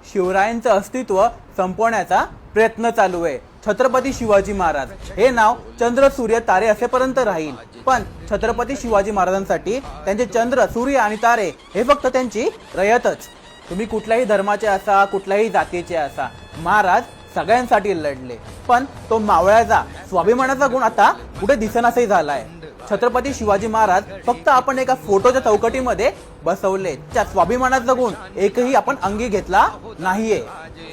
शिवरायांचं अस्तित्व संपवण्याचा प्रयत्न चालू आहे। छत्रपती शिवाजी महाराज हे नाव चंद्र सूर्य तारे असेपर्यंत राहील, पण छत्रपती शिवाजी महाराजांसाठी त्यांचे चंद्र सूर्य आणि तारे हे फक्त त्यांची रयतच। तुम्ही कुठल्याही धर्माचे असा, कुठल्याही जातीचे असा, महाराज सगळ्यांसाठी लढले, पण तो मावळ्याचा स्वाभिमानाचा गुण आता कुठे दिसेनासे झालाय। छत्रपती शिवाजी महाराज फक्त आपण एका फोटोच्या चौकटीमध्ये बसवले, त्या स्वाभिमानाचा गुण एकही आपण अंगी घेतला नाहीये।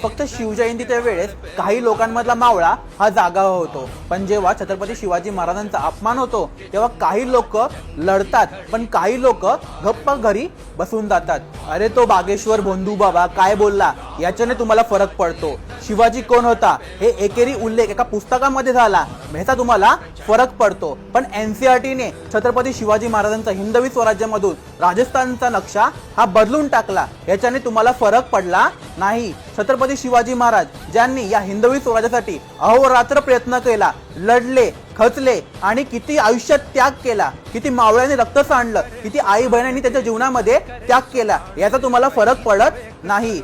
फक्त शिवजयंतीच्या वेळेस काही लोकांमधला मावळा हा जागा होतो, पण जेव्हा छत्रपती शिवाजी महाराजांचा अपमान होतो तेव्हा काही लोक लढतात, पण काही लोक गप्प घरी बसून जातात। अरे तो बागेश्वर भोंदू बाबा काय बोलला याच्याने तुम्हाला फरक पडतो। शिवाजी कोण होता हे एकेरी उल्लेख एका पुस्तकामध्ये झाला, ह्याचा तुम्हाला फरक पडतो। पण एनसीईआरटीने छत्रपती शिवाजी महाराजांचा हिंदवी स्वराज्यामधून राजस्थानचा नक्षा हा बदलून टाकला, याच्याने तुम्हाला फरक पडला नाही। छत्रपती शिवाजी महाराज ज्यांनी या हिंदवी स्वराज्यासाठी अहोरात्र प्रयत्न केला, लढले, खचले आणि किती आयुष्यात त्याग केला, किती मावळ्यांनी रक्त सांडलं, किती आई बहिणींनी त्यांच्या जीवनामध्ये त्याग केला, याचा तुम्हाला फरक पडत नाही।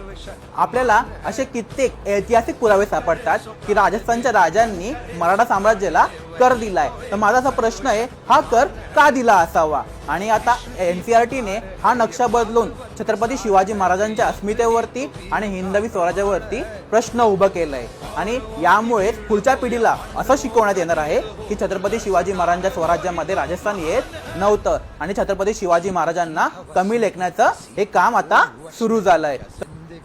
आपल्याला असे कित्येक ऐतिहासिक पुरावे सापडतात की राजस्थानच्या राजांनी मराठा साम्राज्याला कर दिलाय। तर माझा असा प्रश्न आहे, हा कर का दिला असावा? आणि आता एनसीईआरटीने हा नक्षा बदलून छत्रपती शिवाजी महाराजांच्या अस्मितेवरती आणि हिंदवी स्वराज्यावरती प्रश्न उभा केलाय, आणि यामुळे पुढच्या पिढीला असं शिकवण्यात येणार आहे की छत्रपती शिवाजी महाराजांच्या स्वराज्यामध्ये राजस्थान येत नव्हतं, आणि छत्रपती शिवाजी महाराजांना कमी लेखण्याचं हे काम आता सुरू झालंय।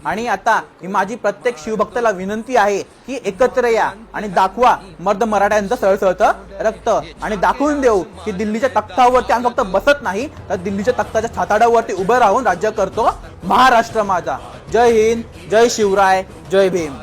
आणि आता ही माझी प्रत्येक शिवभक्ताला विनंती आहे की एकत्र या आणि दाखवा मर्द मराठ्यांचं सळसळतं रक्त, आणि दाखवून देऊ की दिल्लीच्या तख्तावरती आम्ही फक्त बसत नाही, तर दिल्लीच्या तख्ताच्या छाताडावरती उभं राहून राज्य करतो महाराष्ट्र माझा। जय हिंद, जय शिवराय, जय भीम।